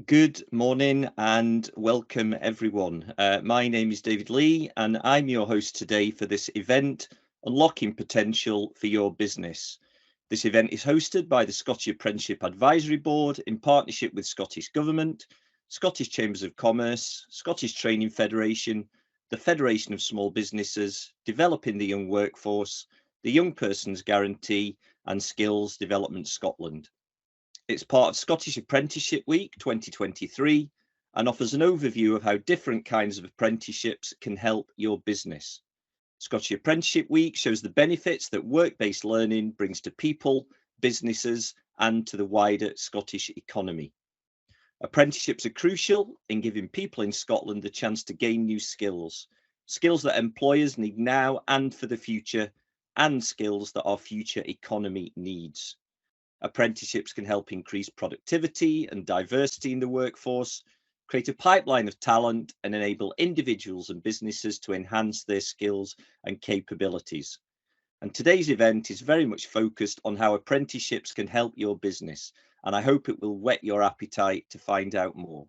Good morning and welcome everyone. My name is David Lee and I'm your host today for this event, Unlocking Potential for Your Business. This event is hosted by the Scottish Apprenticeship Advisory Board in partnership with Scottish Government, Scottish Chambers of Commerce, Scottish Training Federation, the Federation of Small Businesses, Developing the Young Workforce, the Young Persons Guarantee and Skills Development Scotland. It's part of Scottish Apprenticeship Week 2023 and offers an overview of how different kinds of apprenticeships can help your business. Scottish Apprenticeship Week shows the benefits that work-based learning brings to people, businesses, and to the wider Scottish economy. Apprenticeships are crucial in giving people in Scotland the chance to gain new skills that employers need now and for the future, and skills that our future economy needs. Apprenticeships can help increase productivity and diversity in the workforce, create a pipeline of talent, and enable individuals and businesses to enhance their skills and capabilities. And today's event is very much focused on how apprenticeships can help your business, and I hope it will whet your appetite to find out more.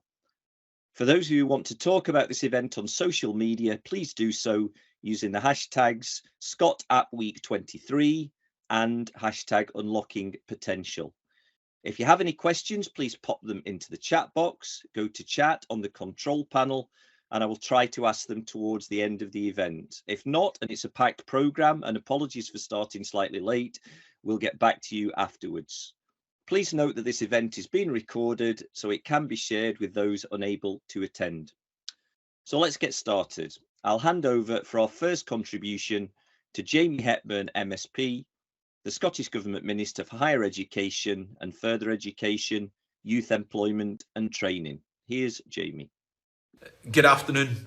For those of you who want to talk about this event on social media, please do so using the hashtags ScotAppWeek23 and hashtag Unlocking Potential. If you have any questions, please pop them into the chat box, go to chat on the control panel, and I will try to ask them towards the end of the event. If not, and it's a packed programme, and apologies for starting slightly late, we'll get back to you afterwards. Please note that this event is being recorded so it can be shared with those unable to attend. So let's get started. I'll hand over for our first contribution to Jamie Hepburn, MSP, the Scottish Government Minister for Higher Education and Further Education, Youth Employment and Training. Here's Jamie. Good afternoon.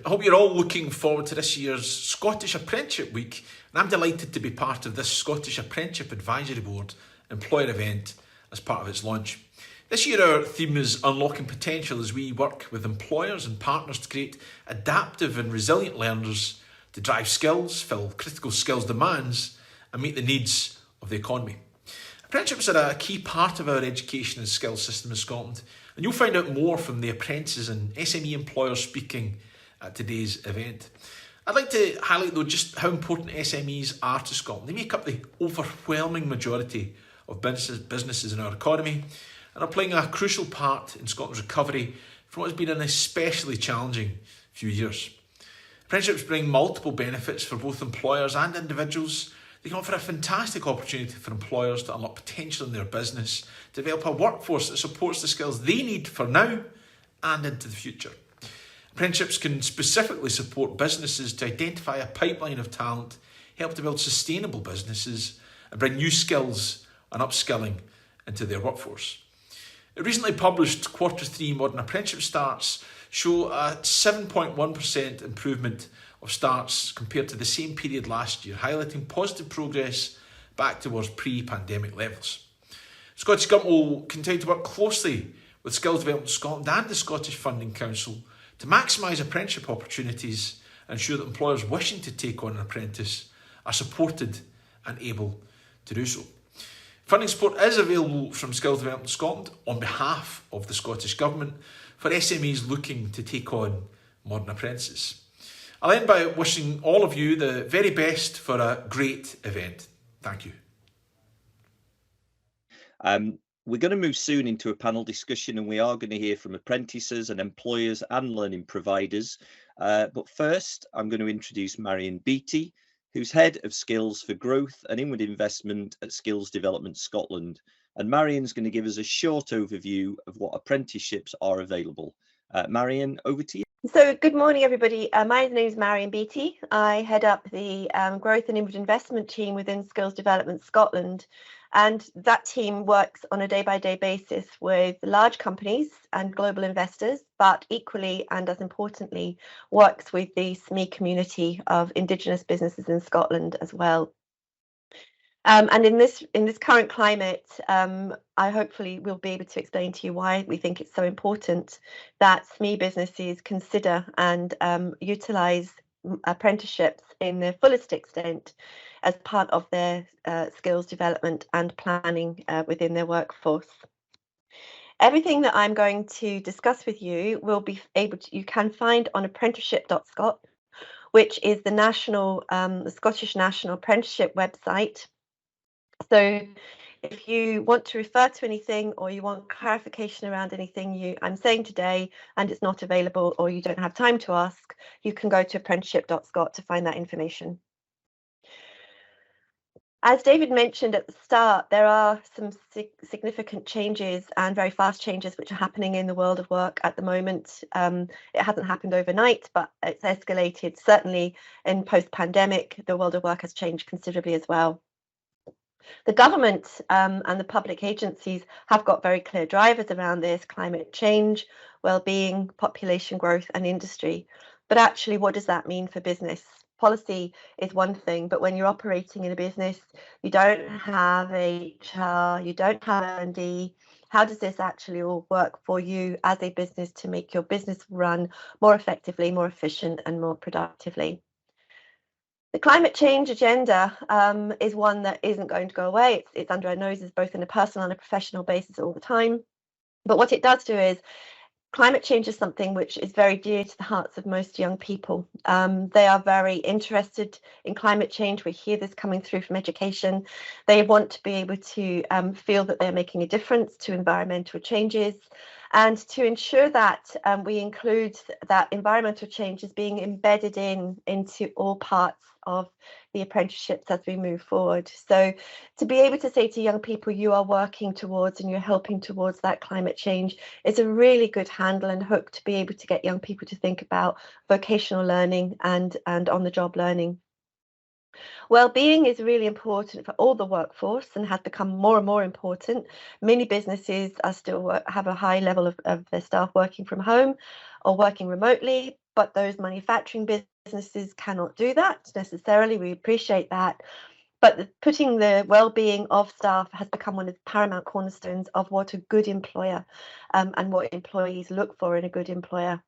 I hope you're all looking forward to this year's Scottish Apprenticeship Week, and I'm delighted to be part of this Scottish Apprenticeship Advisory Board employer event as part of its launch. This year our theme is Unlocking Potential as we work with employers and partners to create adaptive and resilient learners to drive skills, fill critical skills demands and meet the needs of the economy. Apprenticeships are a key part of our education and skills system in Scotland, and you'll find out more from the apprentices and SME employers speaking at today's event. I'd like to highlight though just how important SMEs are to Scotland. They make up the overwhelming majority of businesses in our economy and are playing a crucial part in Scotland's recovery from what has been an especially challenging few years. Apprenticeships bring multiple benefits for both employers and individuals. They can offer a fantastic opportunity for employers to unlock potential in their business, develop a workforce that supports the skills they need for now and into the future. Apprenticeships can specifically support businesses to identify a pipeline of talent, help to build sustainable businesses, and bring new skills and upskilling into their workforce. A recently published Q3 Modern Apprenticeship starts show a 7.1% improvement of starts compared to the same period last year, highlighting positive progress back towards pre-pandemic levels. Scottish Government will continue to work closely with Skills Development Scotland and the Scottish Funding Council to maximise apprenticeship opportunities and ensure that employers wishing to take on an apprentice are supported and able to do so. Funding support is available from Skills Development Scotland on behalf of the Scottish Government for SMEs looking to take on modern apprentices. I'll end by wishing all of you the very best for a great event. Thank you. We're going to move soon into a panel discussion, and we are going to hear from apprentices and employers and learning providers. But first, I'm going to introduce Marion Beattie, who's Head of Skills for Growth and Inward Investment at Skills Development Scotland. And Marion's going to give us a short overview of what apprenticeships are available. Marion, over to you. So good morning, everybody. My name is Marion Beattie. I head up the Growth and Inward Investment team within Skills Development Scotland. And that team works on a day-by-day basis with large companies and global investors, but equally and as importantly, works with the SME community of Indigenous businesses in Scotland as well. And in this current climate, I hopefully will be able to explain to you why we think it's so important that SME businesses consider and utilise apprenticeships in their fullest extent as part of their skills development and planning within their workforce. Everything that I'm going to discuss with you will be you can find on apprenticeship.scot, which is the Scottish National Apprenticeship website. So if you want to refer to anything or you want clarification around anything I'm saying today and it's not available or you don't have time to ask, you can go to apprenticeship.scot to find that information. As David mentioned at the start, there are some significant changes and very fast changes which are happening in the world of work at the moment. It hasn't happened overnight, but it's escalated. Certainly in post-pandemic, the world of work has changed considerably as well. The government and the public agencies have got very clear drivers around this: climate change, well-being, population growth and industry. But actually, what does that mean for business? Policy is one thing, but when you're operating in a business, you don't have HR, you don't have L&D. How does this actually all work for you as a business to make your business run more effectively, more efficient and more productively? The climate change agenda is one that isn't going to go away. It's under our noses, both in a personal and a professional basis all the time. But what it does do is climate change is something which is very dear to the hearts of most young people. They are very interested in climate change. We hear this coming through from education. They want to be able to feel that they're making a difference to environmental changes, and to ensure that we include that environmental change as being embedded into all parts of the apprenticeships as we move forward. So to be able to say to young people, you are working towards and you're helping towards that climate change, is a really good handle and hook to be able to get young people to think about vocational learning and on-the-job learning. Well-being is really important for all the workforce and has become more and more important. Many businesses are still have a high level of their staff working from home or working remotely, but those manufacturing businesses cannot do that necessarily. We appreciate that. But putting the well-being of staff has become one of the paramount cornerstones of what a good employer and what employees look for in a good employer.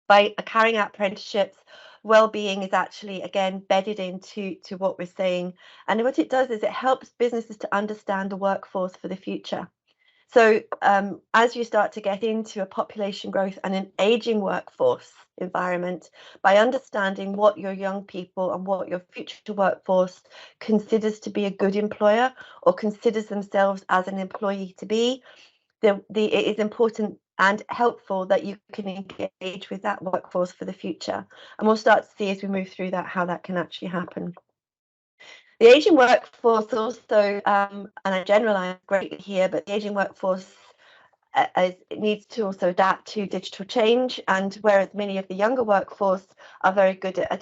By carrying out apprenticeships, well-being is actually, again, bedded into what we're saying. And what it does is it helps businesses to understand the workforce for the future. So as you start to get into a population growth and an aging workforce environment, by understanding what your young people and what your future workforce considers to be a good employer or considers themselves as an employee to be, it is important and helpful that you can engage with that workforce for the future. And we'll start to see as we move through that how that can actually happen. The Asian workforce also, and I generalize greatly here, but the Asian workforce it needs to also adapt to digital change, and whereas many of the younger workforce are very good at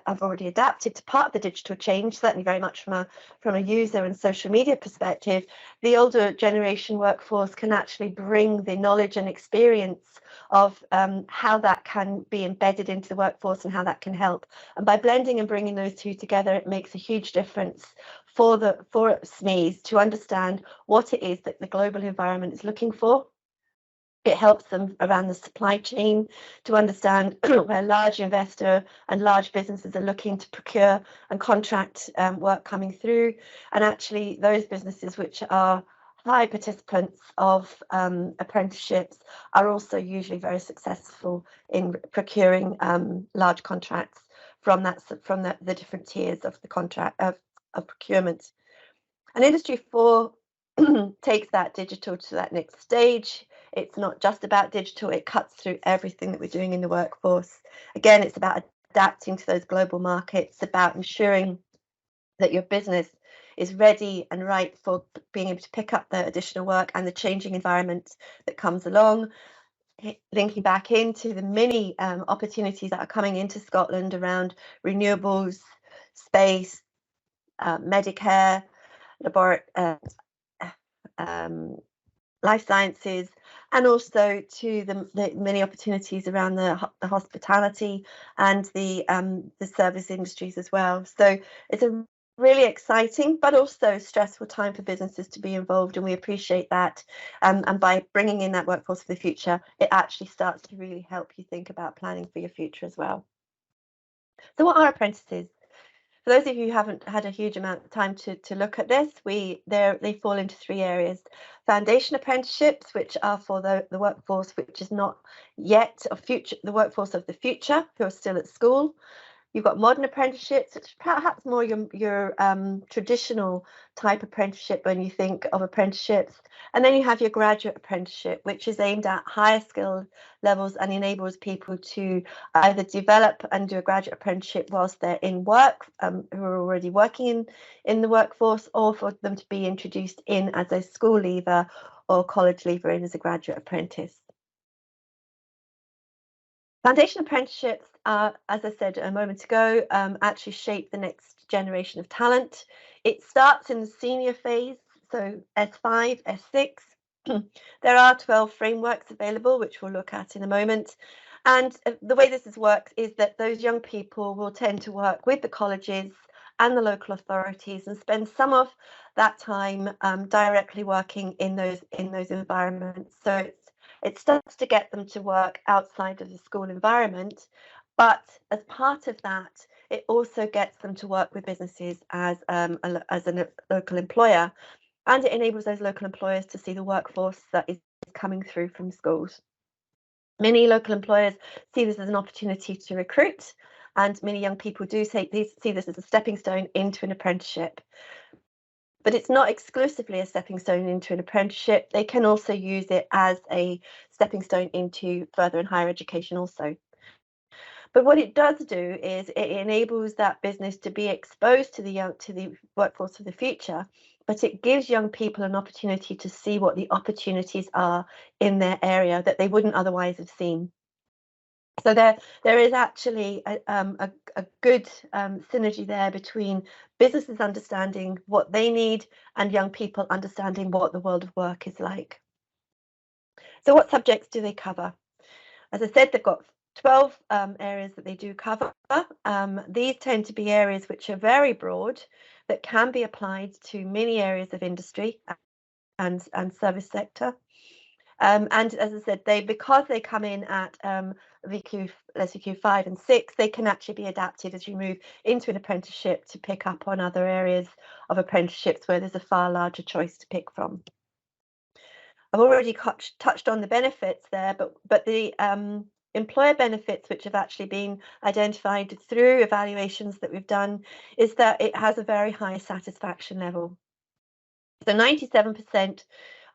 have already adapted to part of the digital change, certainly very much from a user and social media perspective, the older generation workforce can actually bring the knowledge and experience of how that can be embedded into the workforce and how that can help. And by blending and bringing those two together, it makes a huge difference for SMEs to understand what it is that the global environment is looking for. It helps them around the supply chain to understand where large investor and large businesses are looking to procure and contract work coming through. And actually those businesses which are high participants of apprenticeships are also usually very successful in procuring large contracts from the different tiers of the contract of procurement. And Industry 4 takes that digital to that next stage. It's not just about digital, it cuts through everything that we're doing in the workforce. Again, it's about adapting to those global markets, it's about ensuring that your business is ready and right for being able to pick up the additional work and the changing environment that comes along. Linking back into the many opportunities that are coming into Scotland around renewables, space, Medicare, life sciences, and also to the many opportunities around the hospitality and the service industries as well. So it's a really exciting but also stressful time for businesses to be involved, and we appreciate that. And by bringing in that workforce for the future, it actually starts to really help you think about planning for your future as well. So what are apprentices? For those of you who haven't had a huge amount of time to look at this, they fall into 3 areas. Foundation apprenticeships, which are for the workforce which is not yet the workforce of the future, who are still at school. You've got modern apprenticeships, which perhaps more your traditional type apprenticeship when you think of apprenticeships. And then you have your graduate apprenticeship, which is aimed at higher skill levels and enables people to either develop and do a graduate apprenticeship whilst they're in work, who are already working in the workforce, or for them to be introduced in as a school leaver or college leaver in as a graduate apprentice. Foundation apprenticeships are, as I said a moment ago, actually shape the next generation of talent. It starts in the senior phase, so S5, S6. There are 12 frameworks available, which we'll look at in a moment. And the way this works is that those young people will tend to work with the colleges and the local authorities and spend some of that time directly working in those environments. So it starts to get them to work outside of the school environment, but as part of that, it also gets them to work with businesses as a local employer, and it enables those local employers to see the workforce that is coming through from schools. Many local employers see this as an opportunity to recruit, and many young people do see this as a stepping stone into an apprenticeship. But it's not exclusively a stepping stone into an apprenticeship. They can also use it as a stepping stone into further and higher education also. But what it does do is it enables that business to be exposed to the workforce of the future, but it gives young people an opportunity to see what the opportunities are in their area that they wouldn't otherwise have seen. So there is actually a good synergy there between businesses understanding what they need and young people understanding what the world of work is like. So what subjects do they cover? As I said, they've got 12 areas that they do cover. These tend to be areas which are very broad, that can be applied to many areas of industry and service sector. And as I said, because they come in at VQ 5 and 6, they can actually be adapted as you move into an apprenticeship to pick up on other areas of apprenticeships where there's a far larger choice to pick from. I've already touched on the benefits there, but the employer benefits which have actually been identified through evaluations that we've done is that it has a very high satisfaction level. So 97%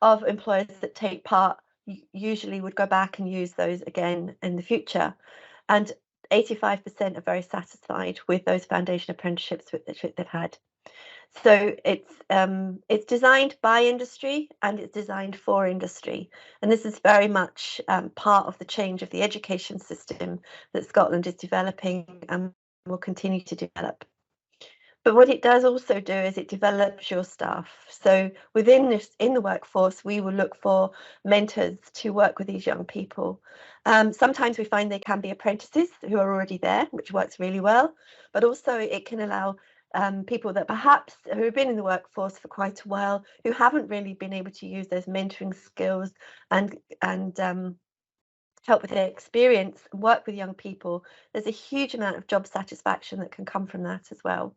of employers that take part usually would go back and use those again in the future, and 85% are very satisfied with those foundation apprenticeships that they've had. So it's designed by industry and it's designed for industry, and this is very much part of the change of the education system that Scotland is developing and will continue to develop. But what it does also do is it develops your staff. So in the workforce, we will look for mentors to work with these young people. Sometimes we find they can be apprentices who are already there, which works really well. But also it can allow people that perhaps who have been in the workforce for quite a while, who haven't really been able to use those mentoring skills and help with their experience and work with young people. There's a huge amount of job satisfaction that can come from that as well.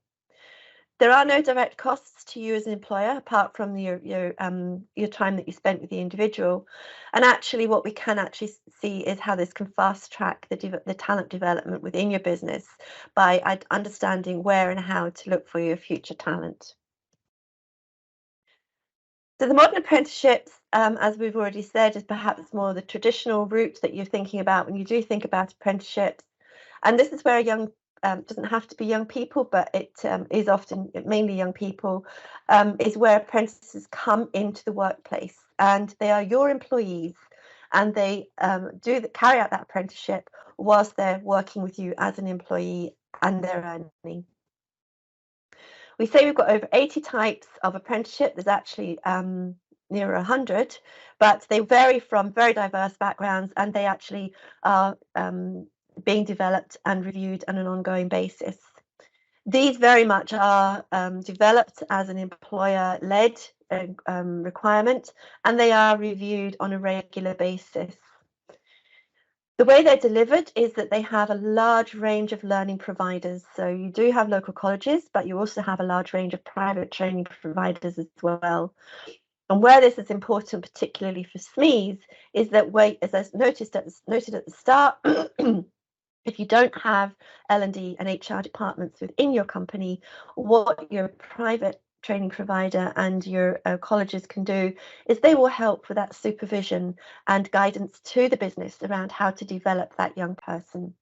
There are no direct costs to you as an employer apart from your time that you spent with the individual. And actually what we can actually see is how this can fast track the talent development within your business by understanding where and how to look for your future talent. So the modern apprenticeships, as we've already said, is perhaps more the traditional route that you're thinking about when you do think about apprenticeships. And this is where doesn't have to be young people, but it is often mainly young people, is where apprentices come into the workplace, and they are your employees, and they carry out that apprenticeship whilst they're working with you as an employee and they're earning. We say we've got over 80 types of apprenticeship. There's actually nearer 100, but they vary from very diverse backgrounds, and they actually are being developed and reviewed on an ongoing basis. These very much are developed as an employer-led requirement, and they are reviewed on a regular basis. The way they're delivered is that they have a large range of learning providers. So you do have local colleges, but you also have a large range of private training providers as well. And where this is important, particularly for SMEs, is that as I noted at the start, if you don't have L&D and HR departments within your company, what your private training provider and your colleges can do is they will help with that supervision and guidance to the business around how to develop that young person.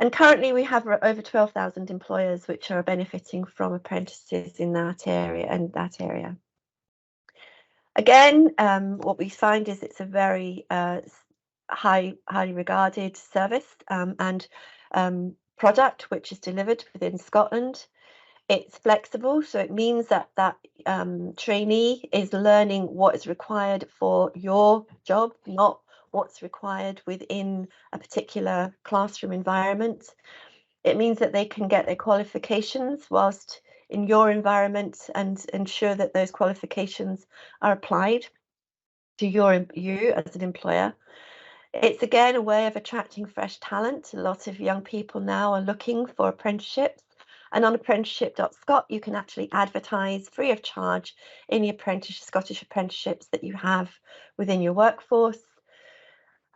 And currently we have over 12,000 employers which are benefiting from apprentices in that area. Again, what we find is it's a very highly regarded service and product which is delivered within Scotland. It's flexible, so it means that trainee is learning what is required for your job, not what's required within a particular classroom environment. It means that they can get their qualifications whilst in your environment and ensure that those qualifications are applied to you as an employer. It's again a way of attracting fresh talent. A lot of young people now are looking for apprenticeships, and on apprenticeship.scot you can actually advertise free of charge any Scottish apprenticeships that you have within your workforce.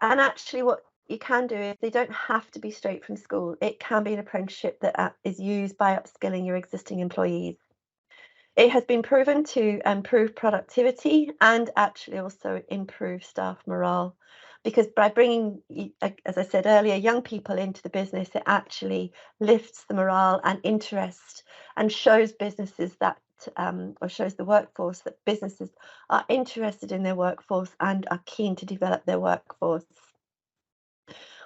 And actually what you can do is they don't have to be straight from school. It can be an apprenticeship that is used by upskilling your existing employees. It has been proven to improve productivity and actually also improve staff morale, because by bringing, as I said earlier, young people into the business, it actually lifts the morale and interest and shows businesses that, or shows the workforce that businesses are interested in their workforce and are keen to develop their workforce.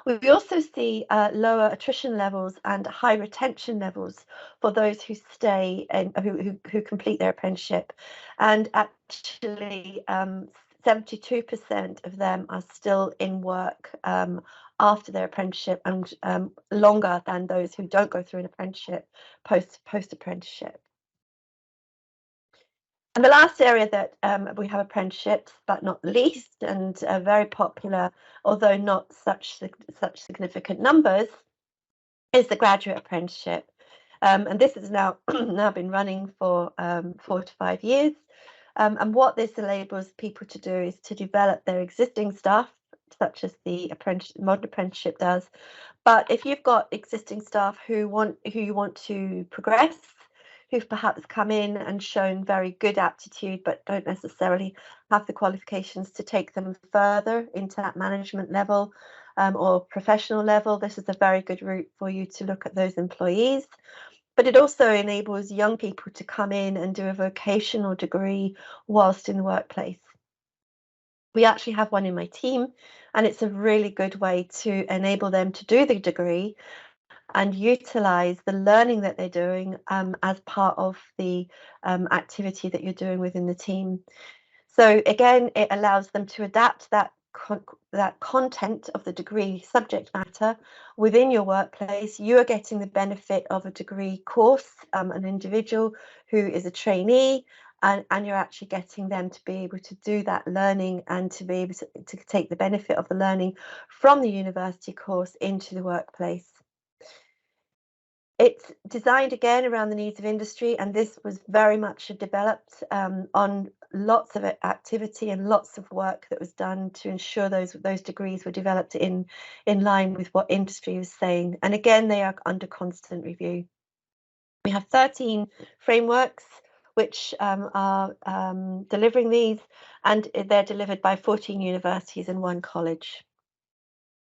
We also see lower attrition levels and high retention levels for those who stay and who complete their apprenticeship. And actually, 72% of them are still in work after their apprenticeship, and longer than those who don't go through an apprenticeship post apprenticeship. And the last area that we have apprenticeships, but not least, and very popular, although not such significant numbers, is the graduate apprenticeship. And this has now been running for 4 to 5 years. And what this enables people to do is to develop their existing staff, such as the modern apprenticeship does. But if you've got existing staff who you want to progress, who've perhaps come in and shown very good aptitude but don't necessarily have the qualifications to take them further into that management level or professional level, this is a very good route for you to look at those employees. But it also enables young people to come in and do a vocational degree whilst in the workplace. We actually have one in my team, and it's a really good way to enable them to do the degree and utilize the learning that they're doing as part of the activity that you're doing within the team. So again, it allows them to adapt that content of the degree subject matter within your workplace. You are getting the benefit of a degree course, an individual who is a trainee, and you're actually getting them to be able to do that learning and to be able to take the benefit of the learning from the university course into the workplace. It's designed again around the needs of industry, and this was very much developed on lots of activity and lots of work that was done to ensure those degrees were developed in line with what industry was saying. And again, they are under constant review. We have 13 frameworks which are delivering these, and they're delivered by 14 universities and 1 college.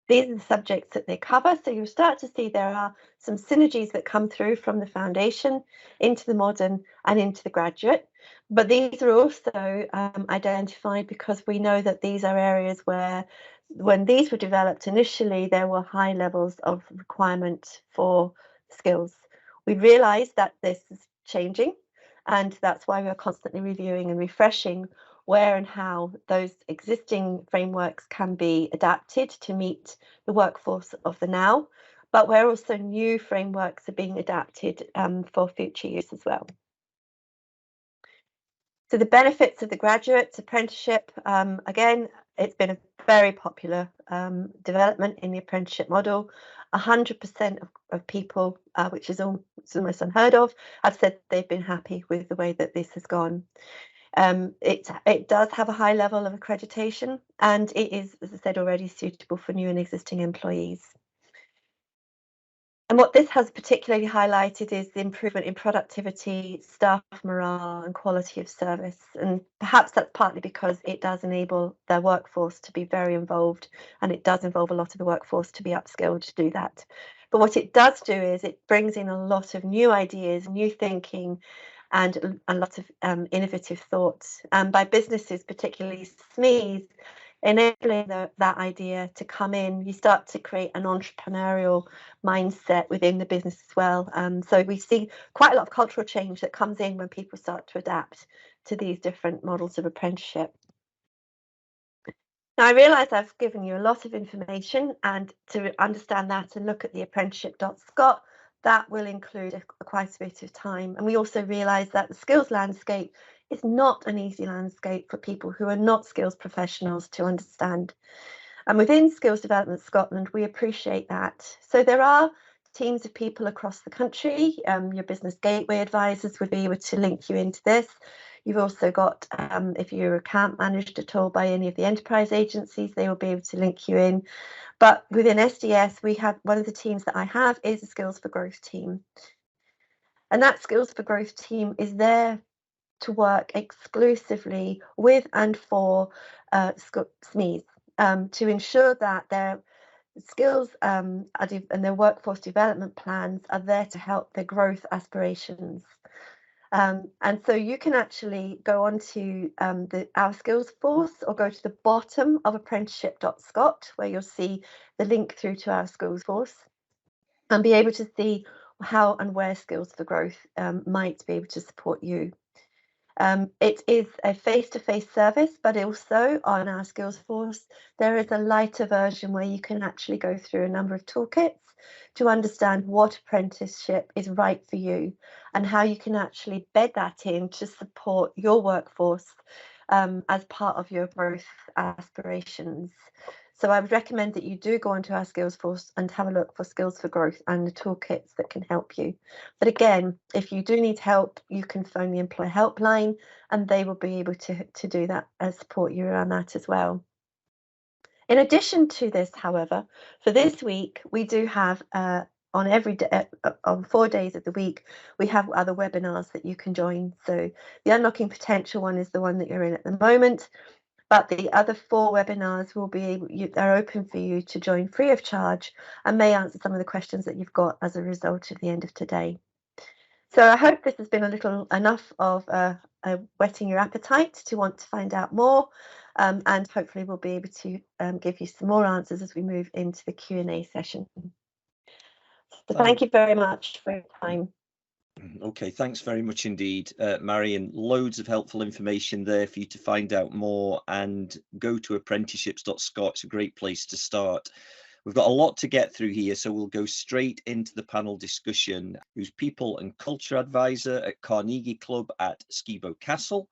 These are the subjects that they cover. So you'll start to see there are some synergies that come through from the foundation into the modern and into the graduate. But these are also identified because we know that these are areas where, when these were developed initially, there were high levels of requirement for skills. We realise that this is changing, and that's why we're constantly reviewing and refreshing where and how those existing frameworks can be adapted to meet the workforce of the now, but where also new frameworks are being adapted for future use as well. So the benefits of the graduate apprenticeship, again, it's been a very popular development in the apprenticeship model. 100% of people, which is almost unheard of, have said they've been happy with the way that this has gone. It does have a high level of accreditation, and it is, as I said already, suitable for new and existing employees. And what this has particularly highlighted is the improvement in productivity, staff morale, and quality of service. And perhaps that's partly because it does enable their workforce to be very involved, and it does involve a lot of the workforce to be upskilled to do that. But what it does do is it brings in a lot of new ideas, new thinking, and a lot of innovative thoughts by businesses, particularly SMEs, enabling that idea to come in. You start to create an entrepreneurial mindset within the business as well. So we see quite a lot of cultural change that comes in when people start to adapt to these different models of apprenticeship. Now, I realise I've given you a lot of information, and to understand that and look at the apprenticeship.scot, that will include quite a bit of time. And we also realise that the skills landscape is not an easy landscape for people who are not skills professionals to understand. And within Skills Development Scotland, we appreciate that. So there are teams of people across the country. Your business gateway advisors would be able to link you into this. You've also got, if you're account managed at all by any of the enterprise agencies, they will be able to link you in. But within SDS, we have one of the teams that I have is a Skills for Growth team. And that Skills for Growth team is there to work exclusively with and for SMEs to ensure that their skills and their workforce development plans are there to help their growth aspirations. And so you can actually go on to our skills force, or go to the bottom of apprenticeship.scot, where you'll see the link through to our skills force, and be able to see how and where Skills for Growth might be able to support you. It is a face-to-face service, but also on our skills force, there is a lighter version where you can actually go through a number of toolkits to understand what apprenticeship is right for you and how you can actually bed that in to support your workforce as part of your growth aspirations. So I would recommend that you do go onto our skills force and have a look for Skills for Growth and the toolkits that can help you. But again, if you do need help, you can phone the employer helpline, and they will be able to do that and support you around that as well. In addition to this, however, for this week, we do have on every day, on 4 days of the week, we have other webinars that you can join. So the Unlocking Potential one is the one that you're in at the moment. But the other 4 webinars will be they're open for you to join free of charge, and may answer some of the questions that you've got as a result of the end of today. So I hope this has been enough of whetting your appetite to want to find out more, and hopefully we'll be able to give you some more answers as we move into the Q&A session. So thank you very much for your time. Okay, thanks very much indeed, Marion. Loads of helpful information there for you to find out more, and go to apprenticeships.scot. It's a great place to start. We've got a lot to get through here, so we'll go straight into the panel discussion. Who's People and Culture Advisor at Carnegie Club at Skibo Castle.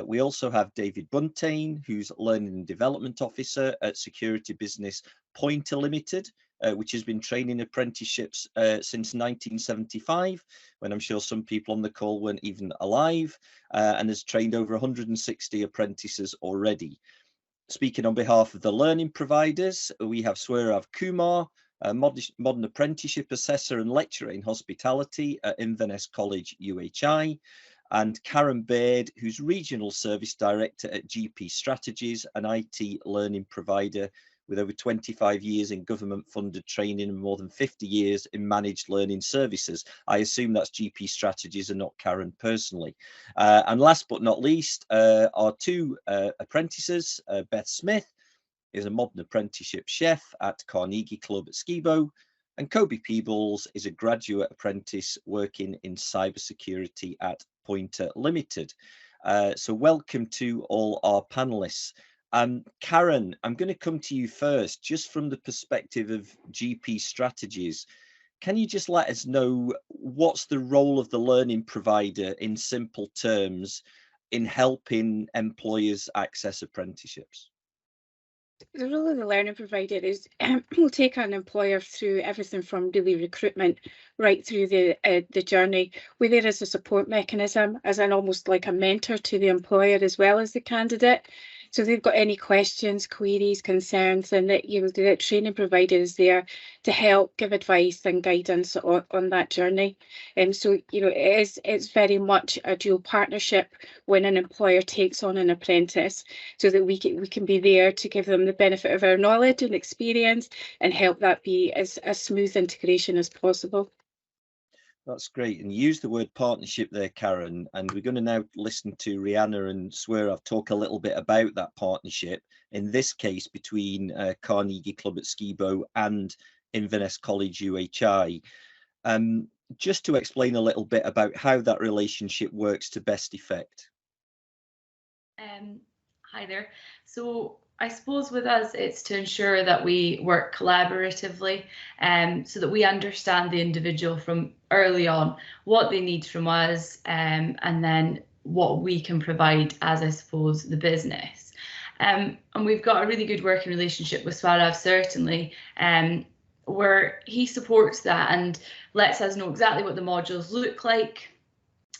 We also have David Buntain, who's Learning and Development Officer at security business Pointer Limited, which has been training apprenticeships since 1975, when I'm sure some people on the call weren't even alive, and has trained over 160 apprentices already. Speaking on behalf of the learning providers, we have Sweerav Kumar, a modern apprenticeship assessor and lecturer in hospitality at Inverness College UHI, and Karen Baird, who's Regional Service Director at GP Strategies, an IT learning provider with over 25 years in government-funded training and more than 50 years in managed learning services. I assume that's GP Strategies and not Karen personally. And last but not least, our 2 apprentices. Beth Smith is a modern apprenticeship chef at Carnegie Club at Skibo, and Kobe Peebles is a graduate apprentice working in cybersecurity at Pointer Limited. So welcome to all our panelists. Karen, I'm going to come to you first, just from the perspective of GP Strategies. Can you just let us know what's the role of the learning provider in simple terms in helping employers access apprenticeships? The role of the learning provider is we'll take an employer through everything from really recruitment right through the journey. We're there as a support mechanism, as an almost like a mentor to the employer as well as the candidate. So if they've got any questions, queries, concerns, then the training provider is there to help give advice and guidance on that journey. And so it's very much a dual partnership when an employer takes on an apprentice, so that we can be there to give them the benefit of our knowledge and experience and help that be as a smooth integration as possible. That's great. And you use the word partnership there, Karen, and we're going to now listen to Rihanna and Swearav talk a little bit about that partnership, in this case between Carnegie Club at Skibo and Inverness College UHI. Just to explain a little bit about how that relationship works to best effect. Hi there. So I suppose with us, it's to ensure that we work collaboratively, so that we understand the individual from early on, what they need from us, and then what we can provide as, I suppose, the business. And we've got a really good working relationship with Swearav, certainly, where he supports that and lets us know exactly what the modules look like,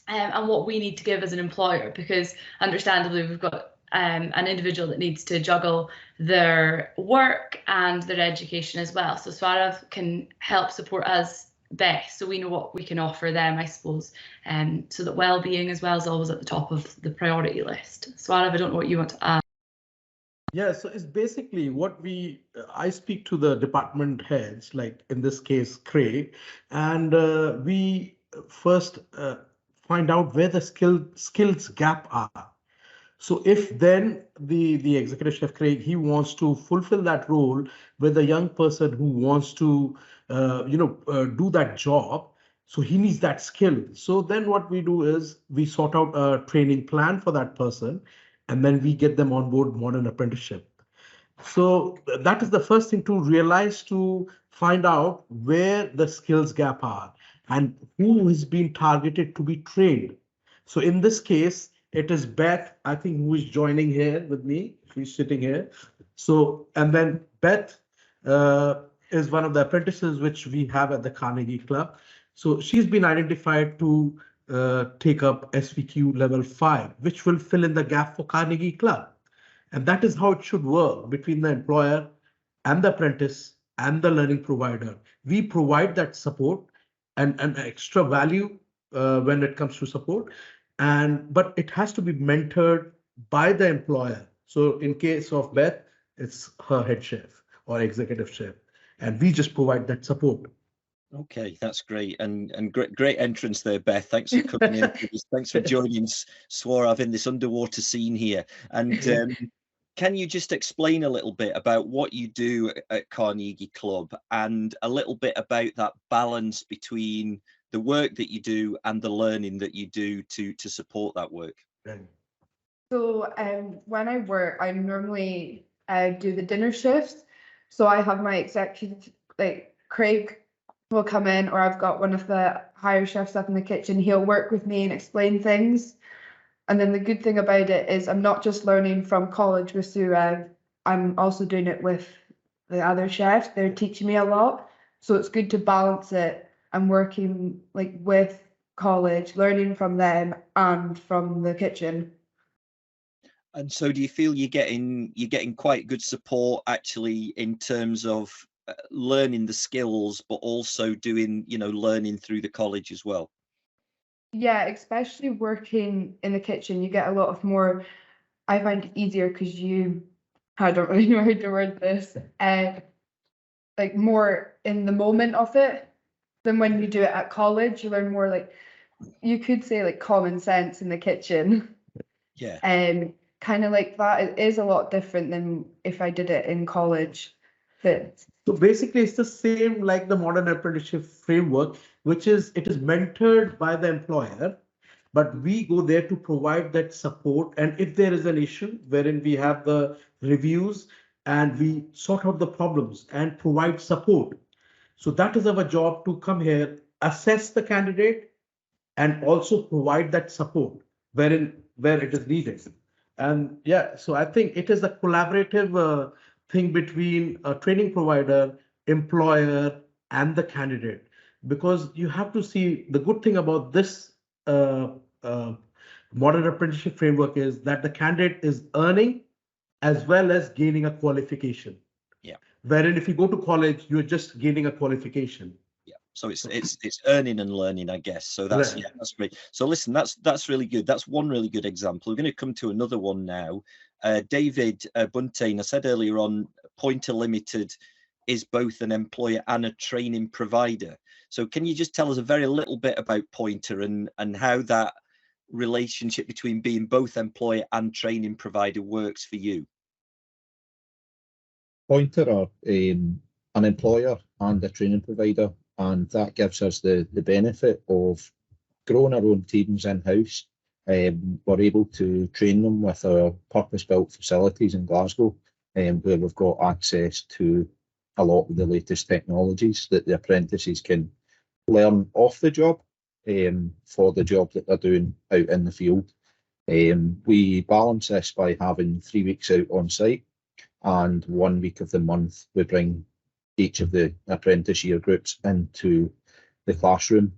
and what we need to give as an employer, because understandably we've got an individual that needs to juggle their work and their education as well. So Swearav can help support us best, so we know what we can offer them, I suppose, so that well-being as well is always at the top of the priority list. Swearav, I don't know what you want to add. Yeah, so it's basically what I speak to the department heads, like in this case, Craig, and we first find out where the skills gap are. So if then the executive chef Craig, he wants to fulfill that role with a young person who wants to do that job, so he needs that skill. So then what we do is we sort out a training plan for that person, and then we get them on board modern apprenticeship. So that is the first thing to realize, to find out where the skills gap are and who is being targeted to be trained. So in this case, it is Beth, I think, who is joining here with me. She's sitting here. So, and then Beth is one of the apprentices which we have at the Carnegie Club. So she's been identified to take up SVQ level 5, which will fill in the gap for Carnegie Club. And that is how it should work between the employer and the apprentice and the learning provider. We provide that support and extra value when it comes to support. But it has to be mentored by the employer. So in case of Beth, it's her head chef or executive chef, and we just provide that support. Okay, that's great, and great entrance there, Beth. Thanks for coming in. Thanks for joining Swearav in this underwater scene here. And can you just explain a little bit about what you do at Carnegie Club and a little bit about that balance between the work that you do and the learning that you do to support that work? So when I work, I normally do the dinner shifts. So I have my executive, like Craig will come in, or I've got one of the higher chefs up in the kitchen. He'll work with me and explain things. And then the good thing about it is I'm not just learning from college with Swearav, I'm also doing it with the other chefs. They're teaching me a lot. So it's good to balance it. I'm working like with college, learning from them and from the kitchen. And so do you feel you're getting quite good support actually in terms of learning the skills, but also doing, learning through the college as well? Yeah, especially working in the kitchen, you get a lot of more, I find it easier because I don't really know how to word this, like more in the moment of it than when you do it at college. You learn more, like, you could say like common sense in the kitchen. Yeah. Kind of like that. It is a lot different than if I did it in college. But so basically, it's the same like the modern apprenticeship framework, it is mentored by the employer, but we go there to provide that support. And if there is an issue wherein we have the reviews and we sort out the problems and provide support. So that is our job, to come here, assess the candidate, and also provide that support where it is needed. And yeah, so I think it is a collaborative thing between a training provider, employer, and the candidate. Because you have to see, the good thing about this modern apprenticeship framework is that the candidate is earning as well as gaining a qualification. Yeah. Wherein if you go to college, you're just gaining a qualification. Yeah. So it's earning and learning, I guess. So that's Right. yeah, that's great. So listen, that's really good. That's one really good example. We're going to come to another one now. David Buntain, I said earlier on, Pointer Limited is both an employer and a training provider. So can you just tell us a very little bit about Pointer and how that relationship between being both employer and training provider works for you? Pointer are an employer and a training provider, and that gives us the benefit of growing our own teams in-house. We're able to train them with our purpose-built facilities in Glasgow, where we've got access to a lot of the latest technologies that the apprentices can learn off the job for the job that they're doing out in the field. We balance this by having 3 weeks out on site, and 1 week of the month we bring each of the apprentice year groups into the classroom,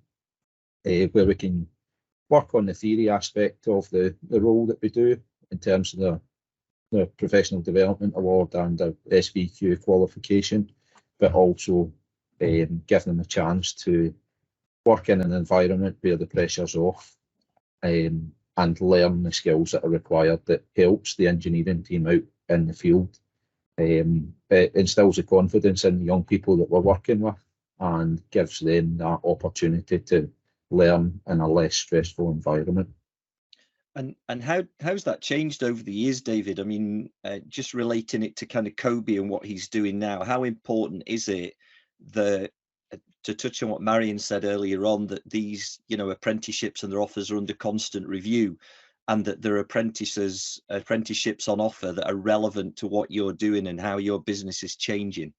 where we can work on the theory aspect of the role that we do in terms of the Professional Development Award and the SVQ qualification, but also give them a chance to work in an environment where the pressure's off, and learn the skills that are required that helps the engineering team out in the field. It instills the confidence in the young people that we're working with and gives them that opportunity to learn in a less stressful environment. And how's that changed over the years, David? I mean, just relating it to kind of Kobe and what he's doing now, how important is it to touch on what Marion said earlier on, that these, apprenticeships and their offers are under constant review, and that there are apprenticeships on offer that are relevant to what you're doing and how your business is changing?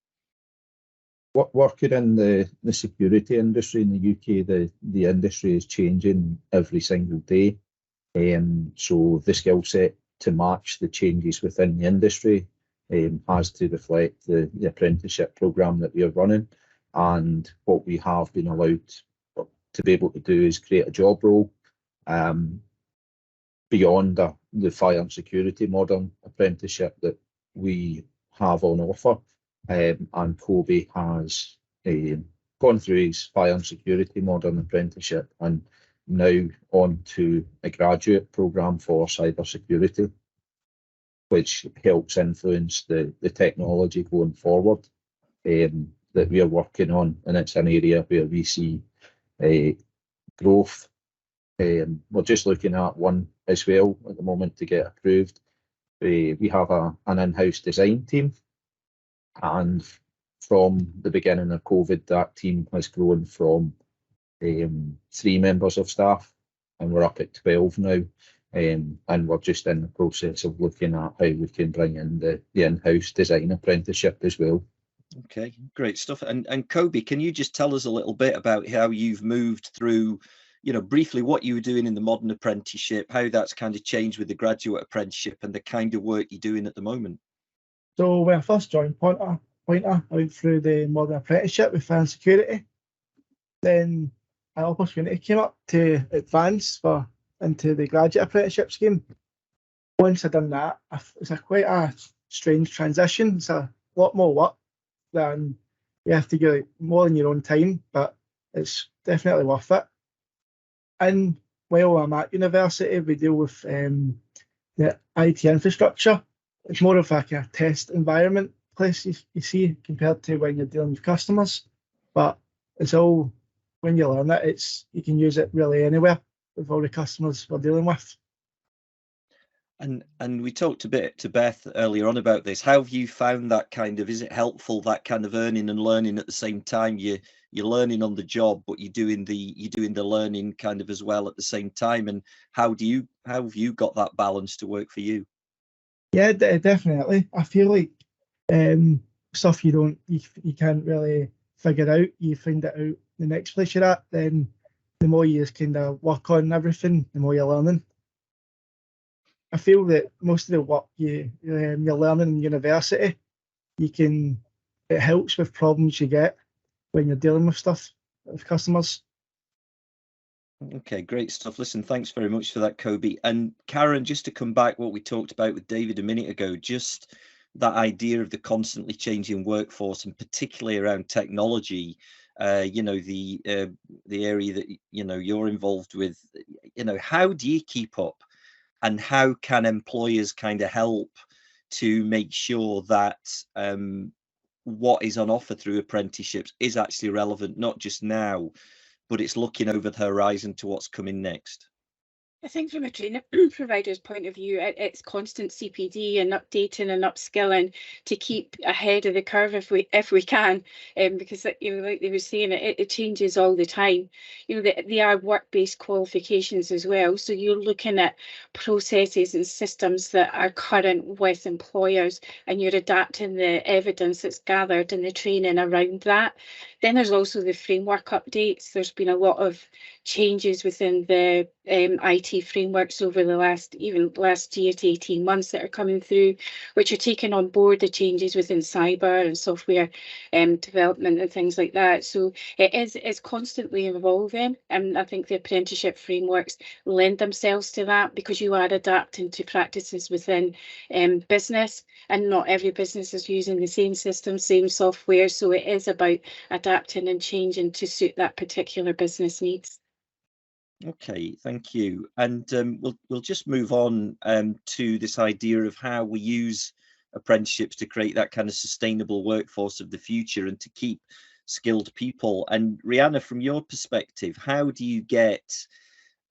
Working in the security industry in the UK, the industry is changing every single day. So the skill set to match the changes within the industry has to reflect the apprenticeship programme that we are running. And what we have been allowed to be able to do is create a job role beyond the fire and security modern apprenticeship that we have on offer. And Kobe has gone through his fire and security modern apprenticeship and now on to a graduate programme for cyber security, which helps influence the technology going forward that we are working on. And it's an area where we see growth. We're just looking at one as well at the moment to get approved. We have an in-house design team, and from the beginning of COVID, that team has grown from 3 members of staff, and we're up at 12 now. And we're just in the process of looking at how we can bring in the in-house design apprenticeship as well. Okay, great stuff. And Kobe, can you just tell us a little bit about how you've moved through, briefly what you were doing in the modern apprenticeship, how that's kind of changed with the graduate apprenticeship and the kind of work you're doing at the moment? So when I first joined Pointer, I went through the modern apprenticeship with fire and security. Then an opportunity came up to advance into the graduate apprenticeship scheme. Once I'd done that, it's quite a strange transition. It's a lot more work than you have to do more in your own time, but it's definitely worth it. And while I'm at university, we deal with the IT infrastructure. It's more of like a test environment place, you see, compared to when you're dealing with customers. But it's all, when you learn it, you can use it really anywhere with all the customers we're dealing with. And we talked a bit to Beth earlier on about this. How have you found that is it helpful, that kind of earning and learning at the same time? You're learning on the job, but you're doing the learning kind of as well at the same time. And how have you got that balance to work for you? Yeah, definitely. I feel like stuff you can't really figure out, you find it out the next place you're at, then the more you just kind of work on everything, the more you're learning. I feel that most of the work you're learning in university, it helps with problems you get when you're dealing with stuff with customers. Okay, great stuff. Listen, thanks very much for that, Kobe. And Karen, just to come back what we talked about with David a minute ago, just that idea of the constantly changing workforce, and particularly around technology, the area that you're involved with, how do you keep up, and how can employers kind of help to make sure that what is on offer through apprenticeships is actually relevant, not just now, but it's looking over the horizon to what's coming next? I think from a training provider's point of view, it's constant CPD and updating and upskilling to keep ahead of the curve if we can, because like they were saying, it changes all the time. They are work-based qualifications as well, so you're looking at processes and systems that are current with employers, and you're adapting the evidence that's gathered and the training around that. Then there's also the framework updates. There's been a lot of changes within the IT frameworks over the last year to 18 months that are coming through, which are taking on board the changes within cyber and software development and things like that. So it's constantly evolving, and I think the apprenticeship frameworks lend themselves to that, because you are adapting to practices within business, and not every business is using the same system, same software. So it is about adapting and changing to suit that particular business needs. Okay, thank you. And we'll just move on to this idea of how we use apprenticeships to create that kind of sustainable workforce of the future and to keep skilled people. And Rihanna, from your perspective, how do you get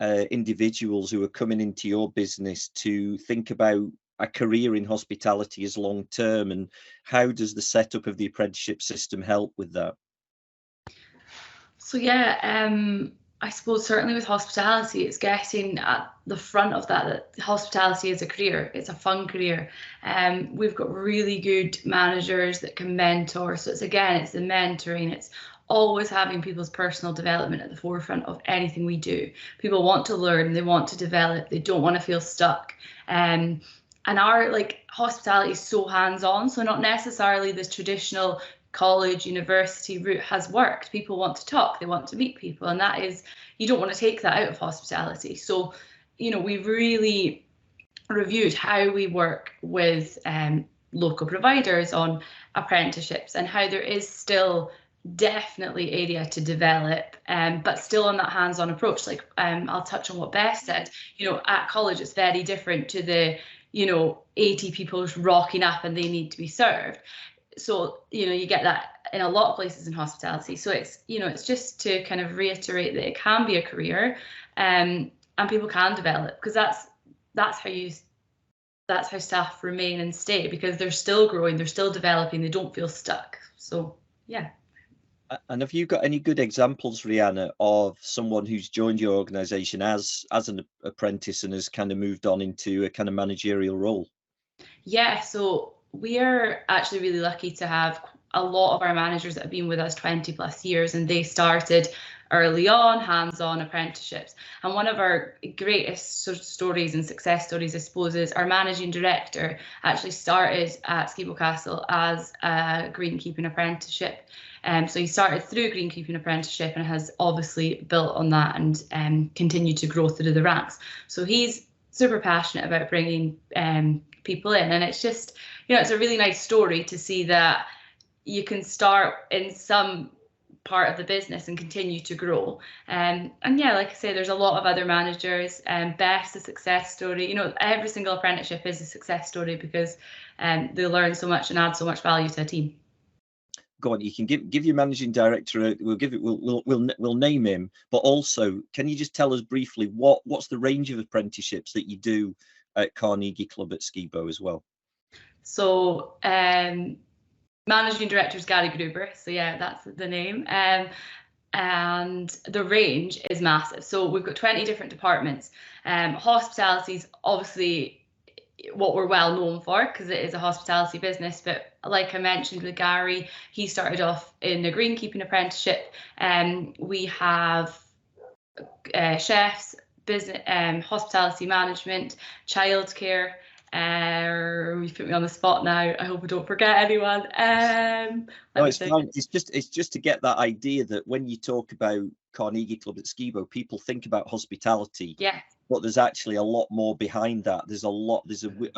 individuals who are coming into your business to think about a career in hospitality as long term, and how does the setup of the apprenticeship system help with that? So yeah, I suppose certainly with hospitality, it's getting at the front of that hospitality is a career. It's a fun career. We've got really good managers that can mentor. So it's the mentoring. It's always having people's personal development at the forefront of anything we do. People want to learn, they want to develop, they don't want to feel stuck. And our hospitality is so hands-on, so not necessarily this traditional college, university route has worked. People want to talk, they want to meet people, and that is, you don't want to take that out of hospitality. So, we've really reviewed how we work with local providers on apprenticeships, and how there is still definitely area to develop, but still on that hands-on approach. I'll touch on what Beth said. At college it's very different to the 80 people rocking up and they need to be served. So you get that in a lot of places in hospitality. So it's it's just to kind of reiterate that it can be a career, and people can develop, because that's how staff remain and stay, because they're still growing, they're still developing, they don't feel stuck. So yeah. And have you got any good examples, Rihanna, of someone who's joined your organisation as an apprentice and has kind of moved on into a kind of managerial role? Yeah, so we are actually really lucky to have a lot of our managers that have been with us 20 plus years, and they started early on, hands-on apprenticeships. And one of our greatest stories and success stories, I suppose, is our managing director actually started at Skibo Castle as a greenkeeping apprenticeship. So he started through greenkeeping apprenticeship and has obviously built on that and continued to grow through the ranks. So he's super passionate about bringing people in, and it's just, it's a really nice story to see that you can start in some part of the business and continue to grow. And yeah, like I say, there's a lot of other managers, and Beth's a success story. Every single apprenticeship is a success story, because they learn so much and add so much value to a team. Go on, you can give your managing director. We'll name him, but also, can you just tell us briefly what's the range of apprenticeships that you do at Carnegie Club at Skibo as well? So managing director is Gary Gruber. So yeah, that's the name. And the range is massive. So we've got 20 different departments. Hospitality is obviously what we're well known for, because it is a hospitality business. But like I mentioned with Gary, he started off in a greenkeeping apprenticeship. We have chefs, business, hospitality management, childcare, You put me on the spot now. I hope I don't forget anyone. No, it's fine. It's just to get that idea that when you talk about Carnegie Club at Skibo, people think about hospitality. Yeah. But there's actually a lot more behind that. There's a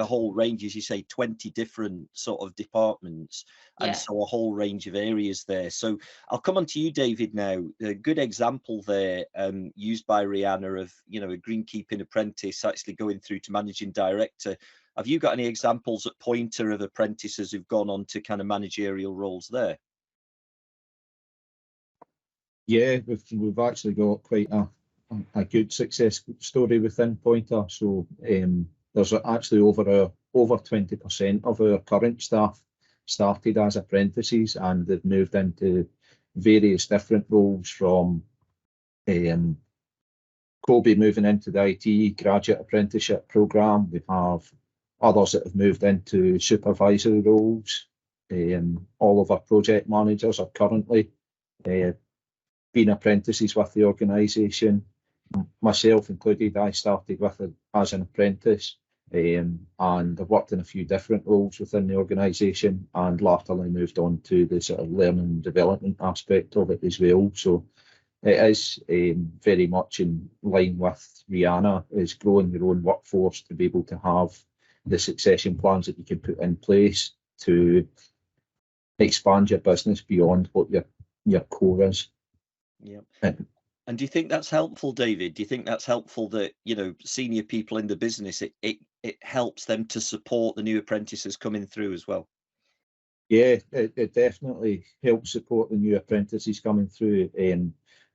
whole range, as you say, 20 different sort of departments, and so a whole range of areas there. So I'll come on to you, David, now. A good example there, used by Rihanna, of, you know, a greenkeeping apprentice actually going through to managing director. Have you got any examples at Pointer of apprentices who've gone on to kind of managerial roles there? Yeah, we've actually got quite a good success story within Pointer. So there's actually over 20% of our current staff started as apprentices, and they've moved into various different roles, from Kobe moving into the IT graduate apprenticeship programme. We have others that have moved into supervisory roles. All of our project managers are currently been apprentices with the organisation. Myself included, I started with it as an apprentice, and I've worked in a few different roles within the organisation, and latterly moved on to the sort of learning and development aspect of it as well. So it is very much in line with Rihanna, is growing your own workforce to be able to have the succession plans that you can put in place to expand your business beyond what your core is. Yeah. And do you think that's helpful, David? Do you think that's helpful that, you know, senior people in the business, it helps them to support the new apprentices coming through as well? Yeah, it definitely helps support the new apprentices coming through.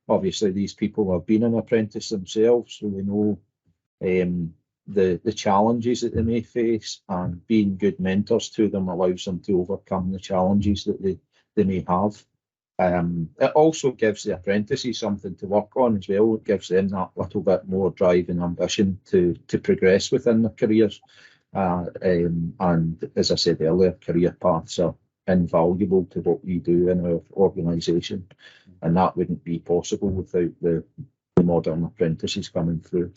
Obviously, these people have been an apprentice themselves, so they know the challenges that they may face, and being good mentors to them allows them to overcome the challenges that they may have. It also gives the apprentices something to work on as well. It gives them that little bit more drive and ambition to progress within their careers. And as I said earlier, career paths are invaluable to what we do in our organisation, and that wouldn't be possible without the modern apprentices coming through.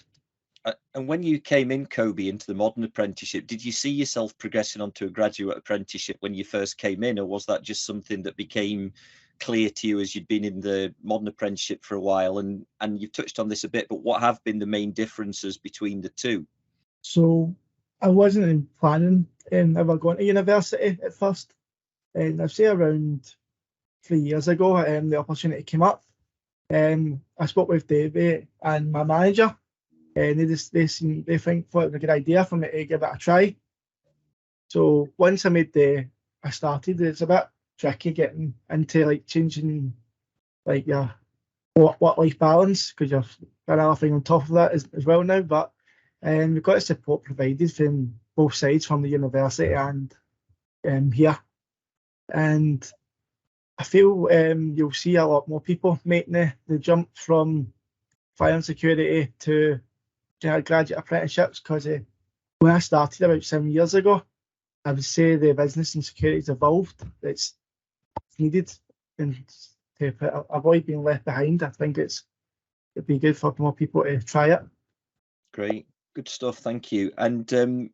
And when you came in, Kobe, into the modern apprenticeship, did you see yourself progressing onto a graduate apprenticeship when you first came in, or was that just something that became clear to you as you'd been in the modern apprenticeship for a while? And you've touched on this a bit, but what have been the main differences between the two? So I wasn't planning on ever going to university at first, and I'd say around 3 years ago, the opportunity came up. I spoke with Davey and my manager, and they thought it was a good idea for me to give it a try. So once I started, it's a bit tricky getting into like changing like your work-life balance, because you've got another thing on top of that as well now. But we've got support provided from both sides, from the university and here. And I feel you'll see a lot more people making the jump from fire and security to graduate apprenticeships, because when I started about 7 years ago, I would say the business and security has evolved. It's needed, and to avoid being left behind, I think it'd be good for more people to try it. Great, good stuff, thank you. And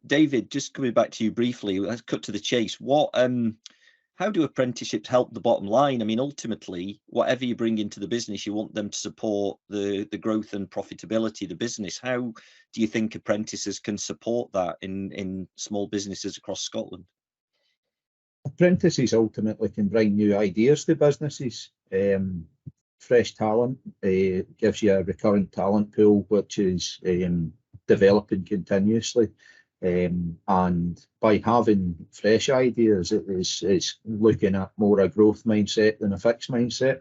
David, just coming back to you briefly, let's cut to the chase. How do apprenticeships help the bottom line? I mean, ultimately, whatever you bring into the business, you want them to support the growth and profitability of the business. How do you think apprentices can support that in small businesses across Scotland? Apprentices ultimately can bring new ideas to businesses. Fresh talent gives you a recurrent talent pool, which is developing continuously. And by having fresh ideas, it's looking at more a growth mindset than a fixed mindset.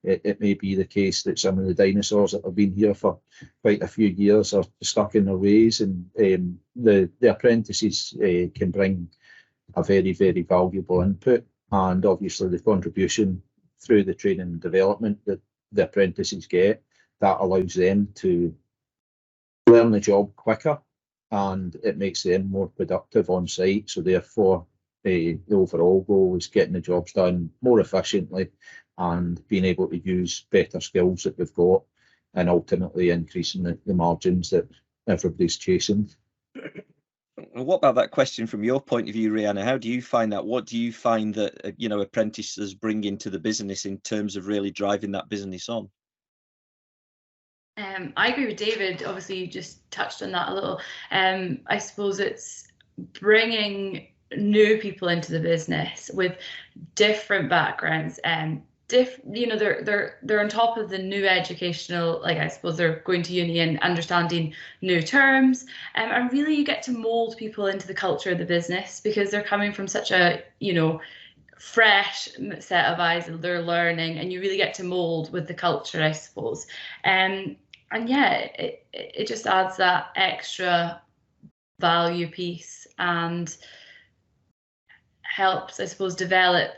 It may be the case that some of the dinosaurs that have been here for quite a few years are stuck in their ways, and the apprentices can bring a very, very valuable input, and obviously the contribution through the training and development that the apprentices get, that allows them to learn the job quicker, and it makes them more productive on site. So therefore, the overall goal is getting the jobs done more efficiently and being able to use better skills that we've got, and ultimately increasing the margins that everybody's chasing. And what about that question from your point of view, Rihanna? How do you find that? What do you find that apprentices bring into the business in terms of really driving that business on? I agree with David. Obviously, you just touched on that a little. I suppose it's bringing new people into the business with different backgrounds. They're on top of the new educational, like I suppose they're going to uni and understanding new terms. And really, you get to mold people into the culture of the business because they're coming from such a fresh set of eyes and they're learning, and you really get to mold with the culture, I suppose. And yeah, it just adds that extra value piece and helps, I suppose, develop.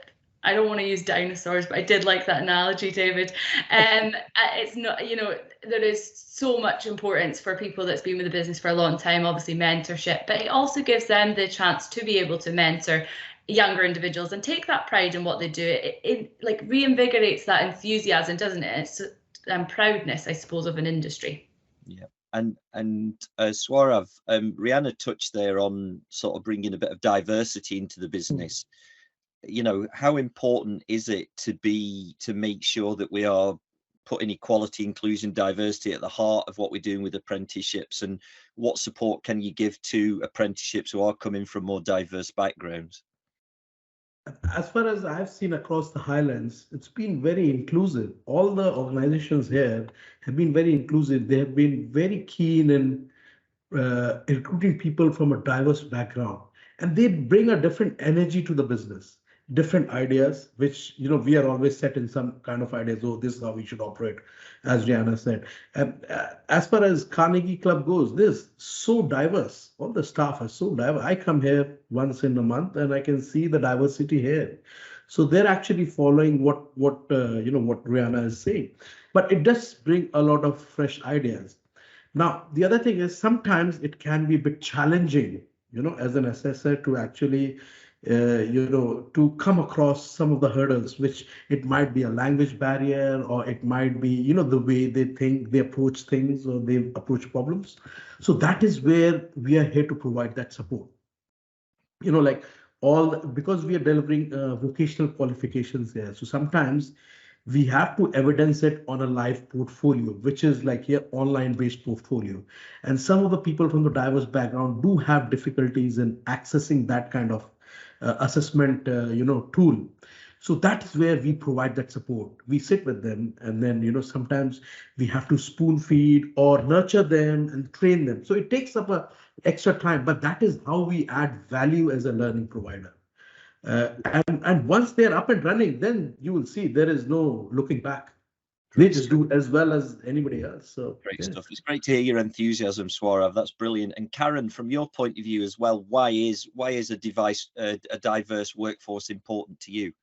I don't want to use dinosaurs, but I did like that analogy, David. It's not, there is so much importance for people that's been with the business for a long time, obviously mentorship, but it also gives them the chance to be able to mentor younger individuals and take that pride in what they do. It like reinvigorates that enthusiasm, doesn't it? It's proudness, I suppose, of an industry. Yeah. And Swarav, Rihanna touched there on sort of bringing a bit of diversity into the business. How important is it to make sure that we are putting equality, inclusion, diversity at the heart of what we're doing with apprenticeships, and what support can you give to apprenticeships who are coming from more diverse backgrounds? As far as I've seen across the Highlands, it's been very inclusive. All the organizations here have been very inclusive. They have been very keen in recruiting people from a diverse background, and they bring a different energy to the business, different ideas, which we are always set in some kind of ideas. Oh, this is how we should operate, as Rihanna said. And as far as Carnegie Club goes, this so diverse. All the staff are so diverse. I come here once in a month, and I can see the diversity here. So they're actually following what Rihanna is saying, but it does bring a lot of fresh ideas. Now, the other thing is sometimes it can be a bit challenging, as an assessor to actually to come across some of the hurdles, which it might be a language barrier, or it might be, the way they think, they approach things, or they approach problems. So that is where we are here to provide that support. Because we are delivering vocational qualifications here. So sometimes we have to evidence it on a live portfolio, which is like here online based portfolio. And some of the people from the diverse background do have difficulties in accessing that kind of assessment, tool. So that is where we provide that support. We sit with them, and then, sometimes we have to spoon feed or nurture them and train them. So it takes up a extra time, but that is how we add value as a learning provider. And once they're up and running, then you will see there is no looking back. They just do as well as anybody else. So great stuff. It's great to hear your enthusiasm, Swarav. That's brilliant. And Karen, from your point of view as well, why is a diverse workforce important to you?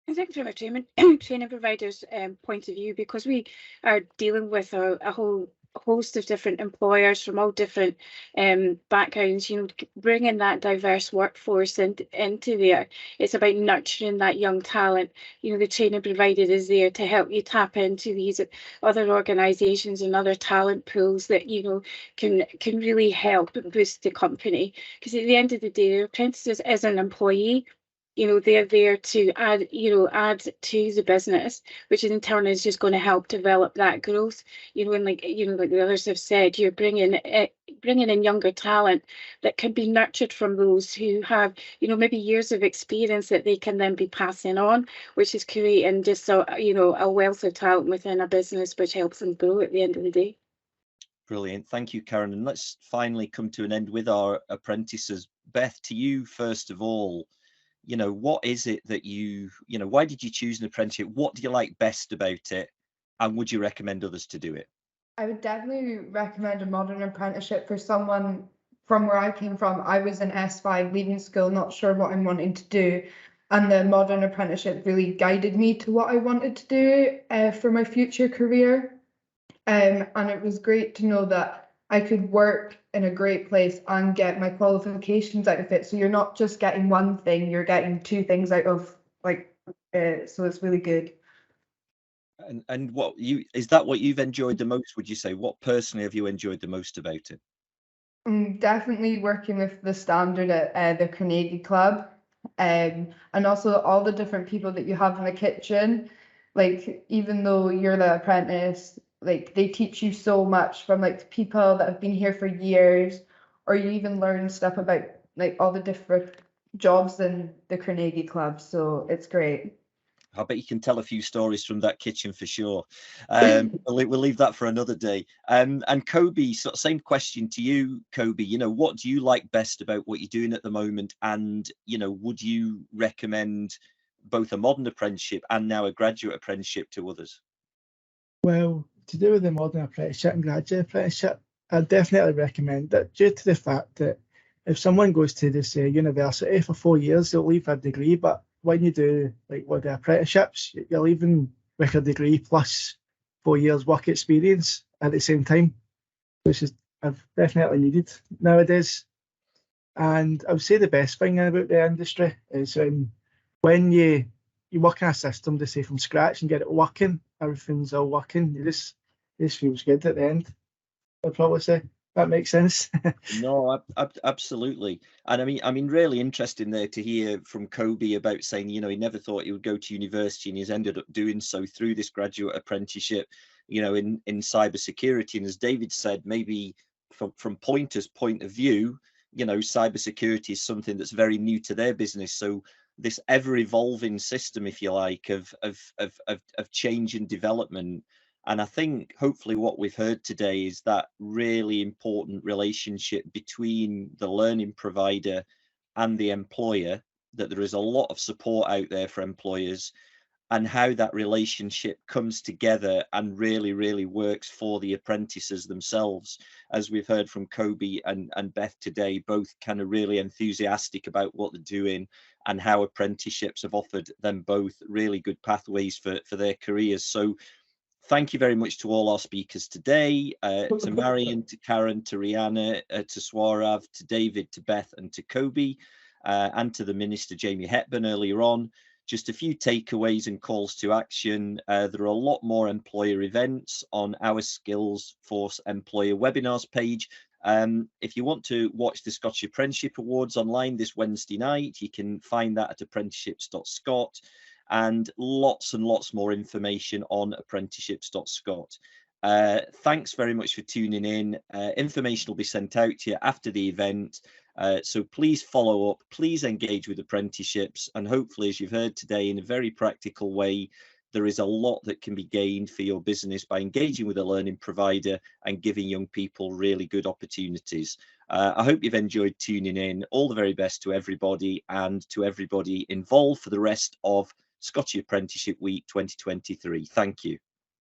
I think from a training provider's point of view, because we are dealing with a whole host of different employers from all different backgrounds, bringing that diverse workforce into there. It's about nurturing that young talent. The training provider is there to help you tap into these other organisations and other talent pools that can really help boost the company. Because at the end of the day, the apprentices as an employee, they're there to add to the business, which in turn is just going to help develop that growth. And like the others have said, you're bringing in younger talent that can be nurtured from those who have, maybe years of experience that they can then be passing on, which is creating just a wealth of talent within a business, which helps them grow at the end of the day. Brilliant. Thank you, Karen. And let's finally come to an end with our apprentices. Beth, to you, first of all, what is it that why did you choose an apprenticeship? What do you like best about it? And would you recommend others to do it? I would definitely recommend a modern apprenticeship for someone from where I came from. I was in S5 leaving school, not sure what I'm wanting to do. And the modern apprenticeship really guided me to what I wanted to do for my future career. And it was great to know that I could work in a great place and get my qualifications out of it. So you're not just getting one thing, you're getting two things out of so it's really good. And is that what you've enjoyed the most, would you say? What personally have you enjoyed the most about it? Definitely working with the standard at the Carnegie Club, and also all the different people that you have in the kitchen. Like, even though you're the apprentice, like they teach you so much from like people that have been here for years, or you even learn stuff about like all the different jobs in the Carnegie Club. So it's great. I bet you can tell a few stories from that kitchen for sure. We'll leave that for another day. And Kobe, same question to you, Kobe. You know, what do you like best about what you're doing at the moment? And, you know, would you recommend both a modern apprenticeship and now a graduate apprenticeship to others? Well, to do with the modern apprenticeship and graduate apprenticeship, I definitely recommend it due to the fact that if someone goes to this university for 4 years, they'll leave a degree, but when you do like with the apprenticeships, you're leaving with a degree plus 4 years work experience at the same time, which is definitely needed nowadays. And I would say the best thing about the industry is when you work in a system to say from scratch and get it working, everything's all working. This feels good at the end. I'd probably say that makes sense. No, absolutely. And I mean, really interesting there to hear from Kobe about saying, you know, he never thought he would go to university and he's ended up doing so through this graduate apprenticeship, you know, in cybersecurity. And as David said, maybe from Pointer's point of view, you know, cybersecurity is something that's very new to their business. So this ever evolving system, if you like, of change and development. And I think hopefully what we've heard today is that really important relationship between the learning provider and the employer, that there is a lot of support out there for employers, and how that relationship comes together and really works for the apprentices themselves. As we've heard from Kobe and Beth today, both kind of really enthusiastic about what they're doing and how apprenticeships have offered them both really good pathways for their careers. So thank you very much to all our speakers today, to Marion, to Karen, to Rihanna, to Swarav, to David, to Beth, and to Kobe, and to the Minister, Jamie Hepburn, earlier on. Just a few takeaways and calls to action. There are a lot more employer events on our Skills Force Employer webinars page. If you want to watch the Scottish Apprenticeship Awards online this Wednesday night, you can find that at apprenticeships.scot. And lots more information on apprenticeships.scot. Thanks very much for tuning in. Information will be sent out to you after the event. So please follow up, please engage with apprenticeships. And hopefully, as you've heard today, in a very practical way, there is a lot that can be gained for your business by engaging with a learning provider and giving young people really good opportunities. I hope you've enjoyed tuning in. All the very best to everybody and to everybody involved for the rest of Scottish Apprenticeship Week 2023. Thank you.